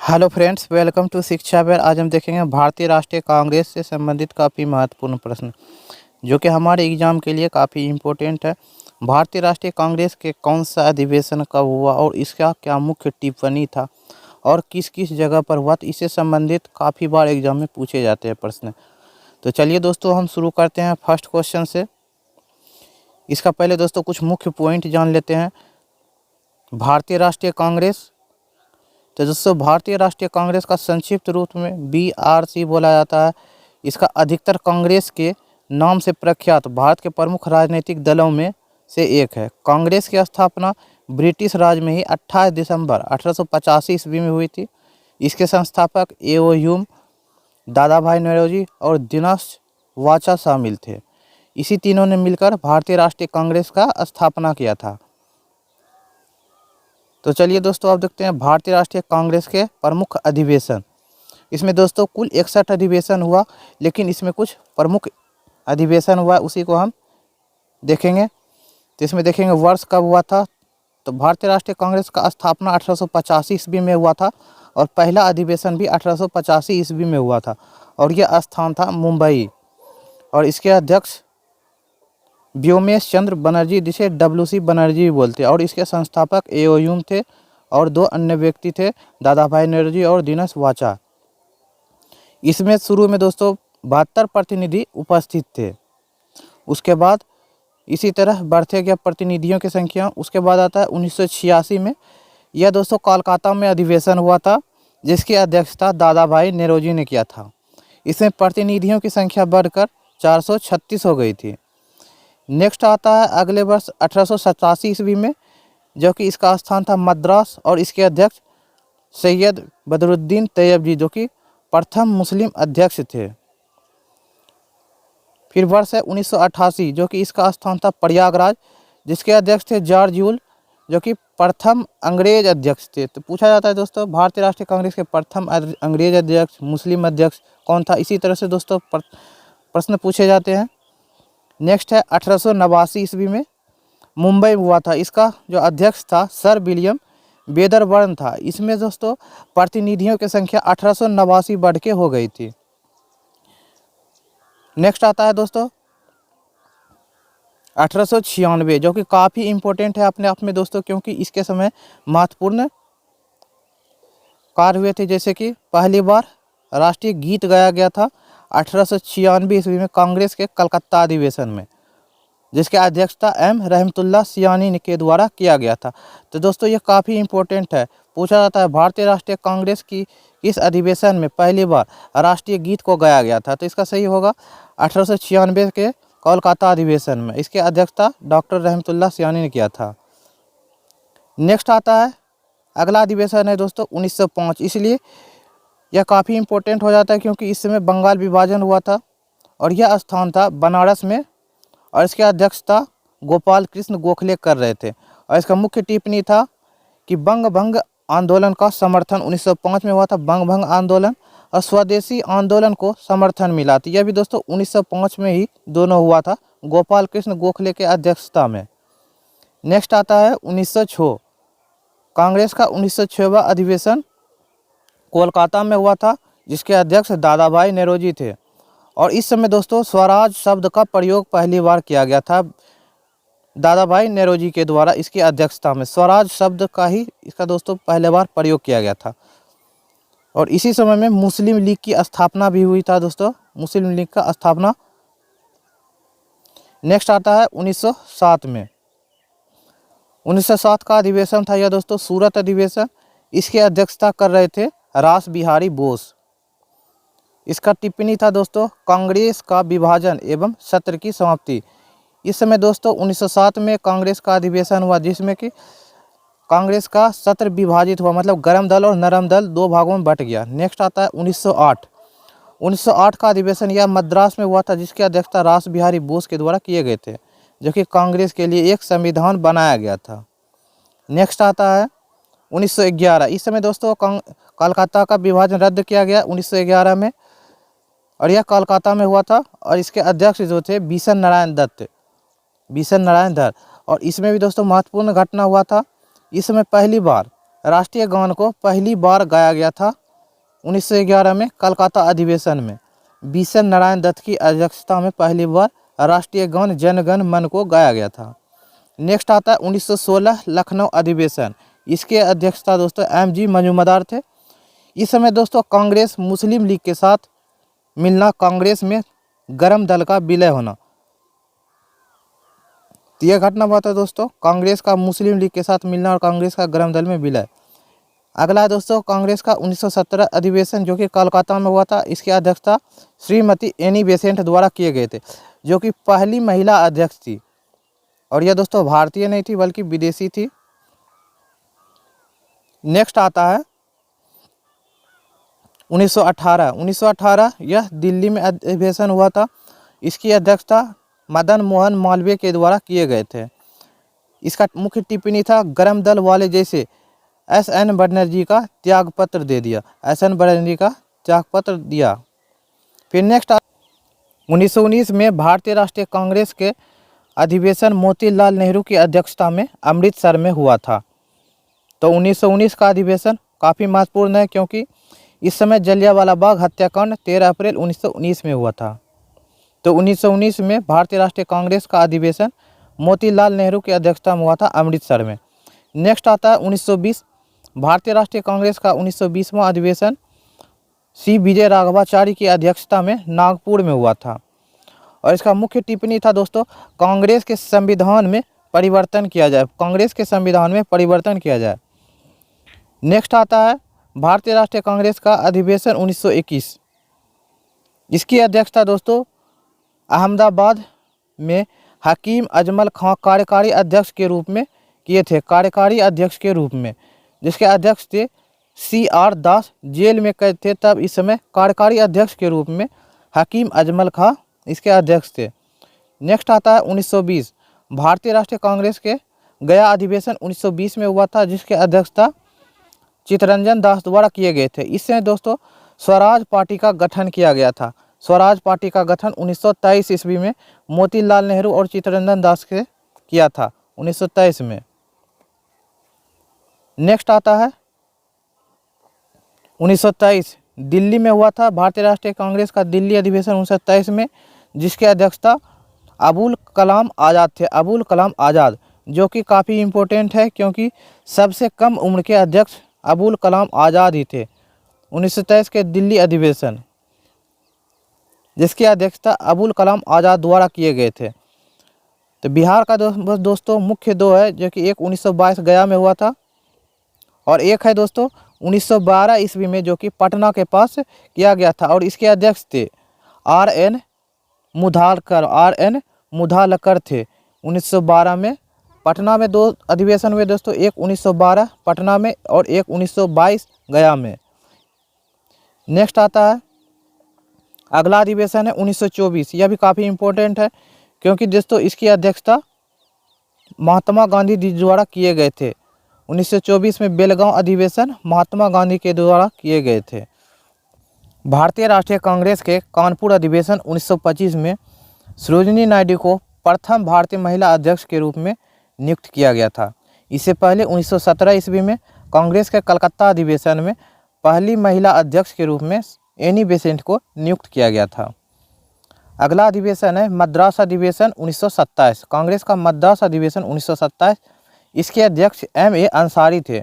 Hello friends, welcome to शिक्षा बेर। आज हम देखेंगे भारतीय राष्ट्रीय कांग्रेस से संबंधित काफ़ी महत्वपूर्ण प्रश्न जो कि हमारे एग्जाम के लिए काफ़ी इम्पोर्टेंट है। भारतीय राष्ट्रीय कांग्रेस के कौन सा अधिवेशन कब हुआ और इसका क्या मुख्य टिप्पणी था और किस किस जगह पर हुआ, तो इससे संबंधित काफ़ी बार एग्जाम में पूछे जाते हैं प्रश्न। तो चलिए दोस्तों, हम शुरू करते हैं फर्स्ट क्वेश्चन से। इसका पहले दोस्तों कुछ मुख्य पॉइंट जान लेते हैं। भारतीय राष्ट्रीय कांग्रेस, तो दोस्तों भारतीय राष्ट्रीय कांग्रेस का संक्षिप्त रूप में BRC बोला जाता है। इसका अधिकतर कांग्रेस के नाम से प्रख्यात भारत के प्रमुख राजनीतिक दलों में से एक है। कांग्रेस की स्थापना ब्रिटिश राज में ही 28 दिसंबर 1885 ईस्वी में हुई थी। इसके संस्थापक A.O. ह्यूम, दादा भाई नौरोजी और दिनेश वाचा शामिल थे। इसी तीनों ने मिलकर भारतीय राष्ट्रीय कांग्रेस का स्थापना किया था। तो चलिए दोस्तों, आप देखते हैं भारतीय राष्ट्रीय कांग्रेस के प्रमुख अधिवेशन। इसमें दोस्तों कुल 61 अधिवेशन हुआ, लेकिन इसमें कुछ प्रमुख अधिवेशन हुआ, उसी को हम देखेंगे। तो इसमें देखेंगे वर्ष कब हुआ था। तो भारतीय राष्ट्रीय कांग्रेस का स्थापना 1885 ईस्वी में हुआ था और पहला अधिवेशन भी 1885 ईस्वी में हुआ था और यह स्थान था मुंबई। और इसके अध्यक्ष व्योमेश चंद्र बनर्जी, जिसे WC बनर्जी भी बोलते हैं, और इसके संस्थापक A.O. ह्यूम थे और दो अन्य व्यक्ति थे, दादा भाई नौरोजी और दिनेश वाचा। इसमें शुरू में दोस्तों 72 प्रतिनिधि उपस्थित थे। उसके बाद इसी तरह बढ़ते गया प्रतिनिधियों की संख्या। उसके बाद आता है 1986 में। यह दोस्तों कोलकाता में अधिवेशन हुआ था, जिसकी अध्यक्षता दादा भाई नौरोजी ने किया था। इसमें प्रतिनिधियों की संख्या बढ़कर 436 हो गई थी। नेक्स्ट आता है अगले वर्ष 1887 ईस्वी में, जो कि इसका स्थान था मद्रास और इसके अध्यक्ष सैयद बदरुद्दीन तैयब जी, जो कि प्रथम मुस्लिम अध्यक्ष थे। फिर वर्ष है 1988, जो कि इसका स्थान था प्रयागराज, जिसके अध्यक्ष थे जॉर्ज यूल, जो कि प्रथम अंग्रेज अध्यक्ष थे। तो पूछा जाता है दोस्तों भारतीय राष्ट्रीय कांग्रेस के प्रथम अंग्रेज अध्यक्ष, मुस्लिम अध्यक्ष कौन था। इसी तरह से दोस्तों प्रश्न पूछे जाते हैं। नेक्स्ट है 1889 ईस्वी में मुंबई हुआ था। इसका जो अध्यक्ष था सर विलियम वेदरबर्न था। इसमें दोस्तों प्रतिनिधियों की संख्या 1889 बढ़ के हो गई थी। नेक्स्ट आता है दोस्तों 1896, जो कि काफ़ी इम्पोर्टेंट है अपने आप में दोस्तों, क्योंकि इसके समय महत्वपूर्ण कार्य हुए थे। जैसे कि पहली बार राष्ट्रीय गीत गाया गया था 1896 ईस्वी में कांग्रेस के कलकत्ता अधिवेशन में, जिसके अध्यक्षता M. रहमतुल्लाह सियानी के द्वारा किया गया था। तो दोस्तों ये काफ़ी इम्पोर्टेंट है। पूछा जाता है भारतीय राष्ट्रीय कांग्रेस की इस अधिवेशन में पहली बार राष्ट्रीय गीत को गाया गया था। तो इसका सही होगा 1896 के कोलकाता अधिवेशन में। इसके अध्यक्षता डॉक्टर रहमतुल्लाह सियानी ने किया था। नेक्स्ट आता है अगला अधिवेशन है दोस्तों 1905। इसलिए यह काफ़ी इम्पोर्टेंट हो जाता है, क्योंकि इस समय बंगाल विभाजन हुआ था और यह स्थान था बनारस में और इसके अध्यक्षता गोपाल कृष्ण गोखले कर रहे थे। और इसका मुख्य टिप्पणी था कि बंग भंग आंदोलन का समर्थन 1905 में हुआ था। बंग भंग आंदोलन और स्वदेशी आंदोलन को समर्थन मिला था। यह भी दोस्तों 1905 में ही दोनों हुआ था, गोपाल कृष्ण गोखले के अध्यक्षता में। नेक्स्ट आता है 1906। कांग्रेस का 1906वां अधिवेशन कोलकाता में हुआ था, जिसके अध्यक्ष दादा भाई नौरोजी थे। और इस समय दोस्तों स्वराज शब्द का प्रयोग पहली बार किया गया था दादा भाई नौरोजी के द्वारा। इसकी अध्यक्षता में स्वराज शब्द का ही इसका दोस्तों पहले बार प्रयोग किया गया था। और इसी समय में मुस्लिम लीग की स्थापना भी हुई था दोस्तों, मुस्लिम लीग का स्थापना। नेक्स्ट आता है 1907 में। 1907 का अधिवेशन था यह दोस्तों सूरत अधिवेशन। इसकी अध्यक्षता कर रहे थे रास बिहारी बोस। इसका टिप्पणी था दोस्तों कांग्रेस का विभाजन एवं सत्र की समाप्ति। इस समय दोस्तों 1907 में कांग्रेस का अधिवेशन हुआ, जिसमें कि कांग्रेस का सत्र विभाजित हुआ, मतलब गर्म दल और नरम दल दो भागों में बट गया। नेक्स्ट आता है 1908। 1908 का अधिवेशन यह मद्रास में हुआ था, जिसकी अध्यक्षता रास बिहारी बोस के द्वारा किए गए थे, जो कि कांग्रेस के लिए एक संविधान बनाया गया था। नेक्स्ट आता है 1911। इस समय दोस्तों कोलकाता का विभाजन रद्द किया गया 1911 में और यह कोलकाता में हुआ था। और इसके अध्यक्ष जो थे बिशन नारायण दत्त। और इसमें भी दोस्तों महत्वपूर्ण घटना हुआ था। इस समय पहली बार राष्ट्रीय गान को पहली बार गाया गया था 1911 में कलकत्ता अधिवेशन में। बीएन नारायण दत्त की अध्यक्षता में पहली बार राष्ट्रीय गान जन गण मन को गाया गया था। नेक्स्ट आता है 1916 लखनऊ अधिवेशन। इसके अध्यक्षता दोस्तों एम.जी. मजूमदार थे। इस समय दोस्तों कांग्रेस मुस्लिम लीग के साथ मिलना, कांग्रेस में गरम दल का विलय होना, तो यह घटना हुआ था दोस्तों, कांग्रेस का मुस्लिम लीग के साथ मिलना और कांग्रेस का गरम दल में विलय। अगला है दोस्तों कांग्रेस का 1917 अधिवेशन जो कि कोलकाता में हुआ था। इसकी अध्यक्षता श्रीमती एनी बेसेंट द्वारा किए गए थे, जो कि पहली महिला अध्यक्ष थी। और यह दोस्तों भारतीय नहीं थी बल्कि विदेशी थी। नेक्स्ट आता है 1918 यह दिल्ली में अधिवेशन हुआ था। इसकी अध्यक्षता मदन मोहन मालवीय के द्वारा किए गए थे। इसका मुख्य टिप्पणी था गरम दल वाले जैसे एस.एन. बनर्जी का त्यागपत्र दे दिया, एस.एन. बनर्जी का त्यागपत्र दिया। फिर नेक्स्ट 1919 में भारतीय राष्ट्रीय कांग्रेस के अधिवेशन मोतीलाल नेहरू की अध्यक्षता में अमृतसर में हुआ था। तो 1919 का अधिवेशन काफ़ी महत्वपूर्ण है क्योंकि इस समय जलियांवाला बाग हत्याकांड 13 अप्रैल 1919 में हुआ था। तो 1919 में भारतीय राष्ट्रीय कांग्रेस का अधिवेशन मोतीलाल नेहरू की अध्यक्षता में हुआ था अमृतसर में। नेक्स्ट आता है 1920 भारतीय राष्ट्रीय कांग्रेस का 1920वां अधिवेशन सी विजय राघवाचारी की अध्यक्षता में नागपुर में हुआ था। और इसका मुख्य टिप्पणी था दोस्तों कांग्रेस के संविधान में परिवर्तन किया जाए, कांग्रेस के संविधान में परिवर्तन किया जाए। नेक्स्ट आता है भारतीय राष्ट्रीय कांग्रेस का अधिवेशन 1921। इसकी अध्यक्षता दोस्तों अहमदाबाद में हकीम अजमल खां कार्यकारी अध्यक्ष के रूप में किए थे, कार्यकारी अध्यक्ष के रूप में, जिसके अध्यक्ष थे C.R. दास। जेल में कैद थे तब इस समय कार्यकारी अध्यक्ष के रूप में हकीम अजमल खां इसके अध्यक्ष थे। नेक्स्ट आता है 1920 भारतीय राष्ट्रीय कांग्रेस के गया अधिवेशन 1920 में हुआ था, जिसके अध्यक्षता चित्तरंजन दास द्वारा किए गए थे। इससे दोस्तों स्वराज पार्टी का गठन किया गया था। स्वराज पार्टी का गठन 1923 ईस्वी में मोतीलाल नेहरू और चित्तरंजन दास के किया था 1923 में। नेक्स्ट आता है 1923 दिल्ली में हुआ था भारतीय राष्ट्रीय कांग्रेस का दिल्ली अधिवेशन 1923 में, जिसके अध्यक्षता अबुल कलाम आज़ाद थे, अबुल कलाम आज़ाद, जो कि काफ़ी इम्पोर्टेंट है क्योंकि सबसे कम उम्र के अध्यक्ष अबुल कलाम आज़ाद ही थे। 1923 के दिल्ली अधिवेशन जिसकी अध्यक्षता अबुल कलाम आज़ाद द्वारा किए गए थे। तो बिहार का दोस्तों मुख्य दो है, जो कि एक 1922 गया में हुआ था और एक है दोस्तों 1912 ईस्वी में जो कि पटना के पास किया गया था। और इसके अध्यक्ष थे R.N. मुधालकर थे। 1912 में पटना में दो अधिवेशन हुए दोस्तों, एक 1912 पटना में और एक 1922 गया में। नेक्स्ट आता है अगला अधिवेशन है 1924। यह भी काफ़ी इम्पोर्टेंट है क्योंकि दोस्तों इसकी अध्यक्षता महात्मा गांधी जी द्वारा किए गए थे। 1924 में बेलगांव अधिवेशन महात्मा गांधी के द्वारा किए गए थे। भारतीय राष्ट्रीय कांग्रेस के कानपुर अधिवेशन 1925 में सरोजिनी नायडू को प्रथम भारतीय महिला अध्यक्ष के रूप में नियुक्त किया गया था। इससे पहले 1917 ईस्वी में कांग्रेस के कलकत्ता अधिवेशन में पहली महिला अध्यक्ष के रूप में एनी बेसेंट को नियुक्त किया गया था। अगला अधिवेशन है मद्रास अधिवेशन 1927। कांग्रेस का मद्रास अधिवेशन 1927, इसके अध्यक्ष M.A. अंसारी थे।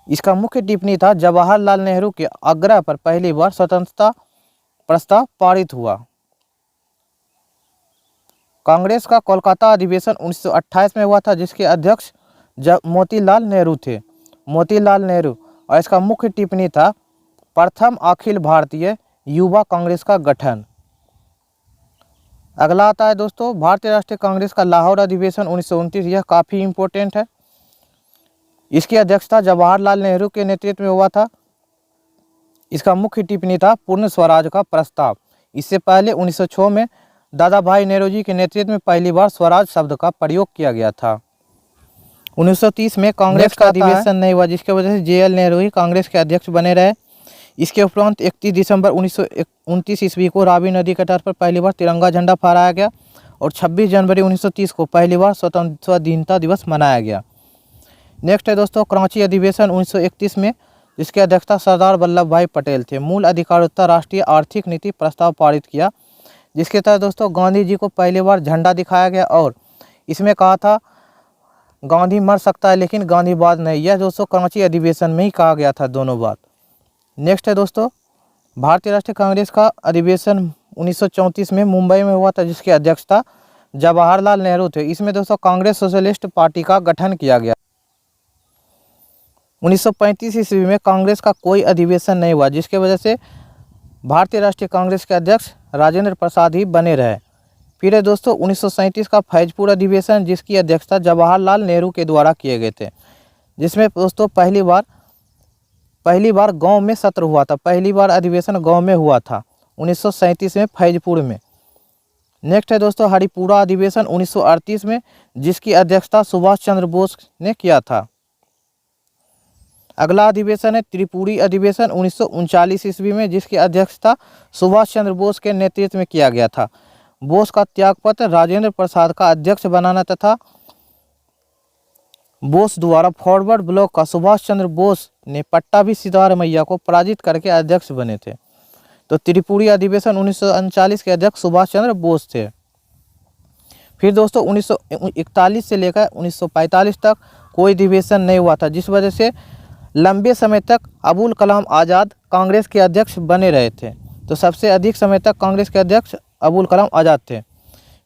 इसका मुख्य टिप्पणी था जवाहरलाल नेहरू के आग्रह पर पहली बार स्वतंत्रता प्रस्ताव पारित हुआ। कांग्रेस का कोलकाता अधिवेशन 1928 में हुआ था, जिसके अध्यक्ष मोतीलाल नेहरू थे, मोतीलाल नेहरू। और इसका मुख्य टिप्पणी था प्रथम अखिल भारतीय युवा कांग्रेस का गठन। अगला आता है दोस्तों भारतीय राष्ट्रीय कांग्रेस का लाहौर अधिवेशन 1929। यह काफ़ी इम्पोर्टेंट है। इसकी अध्यक्षता जवाहरलाल नेहरू के नेतृत्व में हुआ था। इसका मुख्य टिप्पणी था पूर्ण स्वराज का प्रस्ताव। इससे पहले 1906 में दादा भाई नेहरू के नेतृत्व में पहली बार स्वराज शब्द का प्रयोग किया गया था। 1930 में कांग्रेस का अधिवेशन नहीं हुआ, जिसकी वजह से JL नेहरू ही कांग्रेस के अध्यक्ष बने रहे। इसके उपरांत 31 दिसंबर 1929 ईस्वी को रावी नदी के तट पर पहली बार तिरंगा झंडा फहराया गया और 26 जनवरी 1930 को पहली बार स्वतंत्रता दिवस मनाया गया। नेक्स्ट है दोस्तों कराची अधिवेशन 1931 में, जिसकी अध्यक्षता सरदार वल्लभ भाई पटेल थे। मूल अधिकारोत्तर राष्ट्रीय आर्थिक नीति प्रस्ताव पारित किया, जिसके तहत दोस्तों गांधी जी को पहली बार झंडा दिखाया गया और इसमें कहा था गांधी मर सकता है लेकिन गांधीवाद नहीं। यह दोस्तों कराची अधिवेशन में ही कहा गया था दोनों बात। नेक्स्ट है दोस्तों भारतीय राष्ट्रीय कांग्रेस का अधिवेशन 1934 में मुंबई में हुआ था, जिसकी अध्यक्षता जवाहरलाल नेहरू थे। इसमें दोस्तों कांग्रेस सोशलिस्ट पार्टी का गठन किया गया। 1935 ईस्वी में कांग्रेस का कोई अधिवेशन नहीं हुआ, जिसके वजह से भारतीय राष्ट्रीय कांग्रेस के अध्यक्ष राजेंद्र प्रसाद ही बने रहे। फिर है दोस्तों 1937 का फैजपुर अधिवेशन, जिसकी अध्यक्षता जवाहरलाल नेहरू के द्वारा किए गए थे, जिसमें दोस्तों पहली बार गांव में सत्र हुआ था। पहली बार अधिवेशन गांव में हुआ था 1937 में फैजपुर में। नेक्स्ट है दोस्तों हरिपुरा अधिवेशन 1938 में, जिसकी अध्यक्षता सुभाष चंद्र बोस ने किया था। अगला अधिवेशन है त्रिपुरी अधिवेशन 1939 ईस्वी में, जिसकी अध्यक्षता सुभाष चंद्र बोस के नेतृत्व में किया गया था। बोस का त्यागपत्र राजेंद्र प्रसाद का अध्यक्ष बनाना तथा बोस द्वारा फॉरवर्ड ब्लॉक का सुभाष चंद्र बोस ने पट्टाभी सिद्धारमैया को पराजित करके अध्यक्ष बने थे। तो त्रिपुरी अधिवेशन 1939 के अध्यक्ष सुभाष चंद्र बोस थे। फिर दोस्तों 1941 से लेकर 1945 तक कोई अधिवेशन नहीं हुआ था, जिस वजह से लंबे समय तक अबुल कलाम आज़ाद कांग्रेस के अध्यक्ष बने रहे थे। तो सबसे अधिक समय तक कांग्रेस के अध्यक्ष अबुल कलाम आज़ाद थे।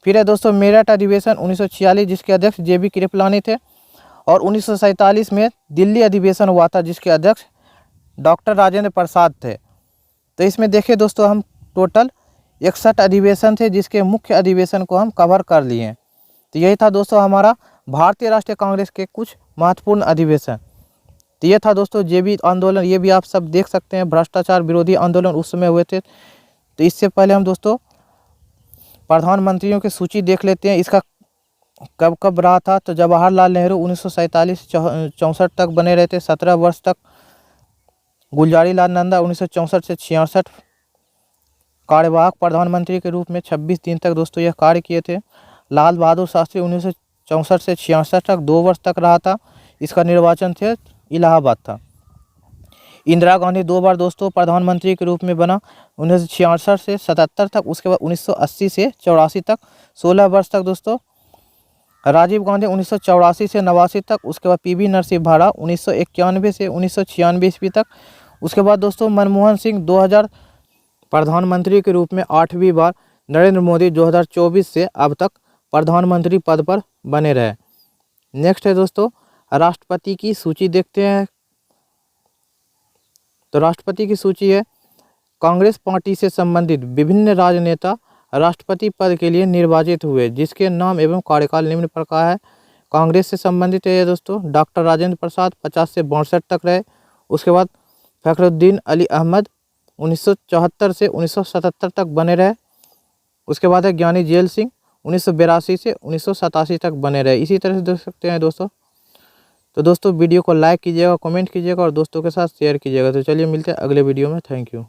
फिर है दोस्तों मेरठ अधिवेशन 1946, जिसके अध्यक्ष JB कृपलानी थे। और 1947 में दिल्ली अधिवेशन हुआ था, जिसके अध्यक्ष डॉक्टर राजेंद्र प्रसाद थे। तो इसमें देखिए दोस्तों हम टोटल 61 अधिवेशन थे, जिसके मुख्य अधिवेशन को हम कवर कर लिए हैं। तो यही था दोस्तों हमारा भारतीय राष्ट्रीय कांग्रेस के कुछ महत्वपूर्ण अधिवेशन। तो ये था दोस्तों JB आंदोलन, ये भी आप सब देख सकते हैं, भ्रष्टाचार विरोधी आंदोलन उस समय हुए थे। तो इससे पहले हम दोस्तों प्रधानमंत्रियों की सूची देख लेते हैं, इसका कब कब रहा था। तो जवाहरलाल नेहरू 1947-64 तक बने रहे थे, 17 वर्ष तक। गुलजारीलाल नंदा 1964 से 66 कार्यवाहक प्रधानमंत्री के रूप में 26 दिन तक दोस्तों यह कार्य किए थे। लाल बहादुर शास्त्री 1964 से 66 तक 2 वर्ष तक रहा था, इसका निर्वाचन थे इलाहाबाद था। इंदिरा गांधी 2 बार दोस्तों प्रधानमंत्री के रूप में बना, 1966 से 77 तक, उसके बाद 1980 से 84 तक 16 वर्ष तक दोस्तों। राजीव गांधी 1984 से 89 तक, उसके बाद PV नरसिम्हा भाड़ा 1991 से 1996 ईस्वी तक। उसके बाद दोस्तों मनमोहन सिंह 2000 प्रधानमंत्री के रूप में 8वीं बार। नरेंद्र मोदी 2024 से अब तक प्रधानमंत्री पद पर बने रहे। नेक्स्ट है दोस्तों राष्ट्रपति की सूची देखते हैं। तो राष्ट्रपति की सूची है, कांग्रेस पार्टी से संबंधित विभिन्न राजनेता राष्ट्रपति पद के लिए निर्वाचित हुए, जिसके नाम एवं कार्यकाल निम्न प्रकार है। कांग्रेस से संबंधित है दोस्तों डॉक्टर राजेंद्र प्रसाद 50 से 62 तक रहे। उसके बाद फखरुद्दीन अली अहमद 1974 से 1977 तक बने रहे। उसके बाद है ज्ञानी जेल सिंह 1982 से 1987 तक बने रहे। इसी तरह से देख सकते हैं दोस्तों। तो दोस्तों वीडियो को लाइक कीजिएगा, कमेंट कीजिएगा और दोस्तों के साथ शेयर कीजिएगा। तो चलिए मिलते हैं अगले वीडियो में। Thank you.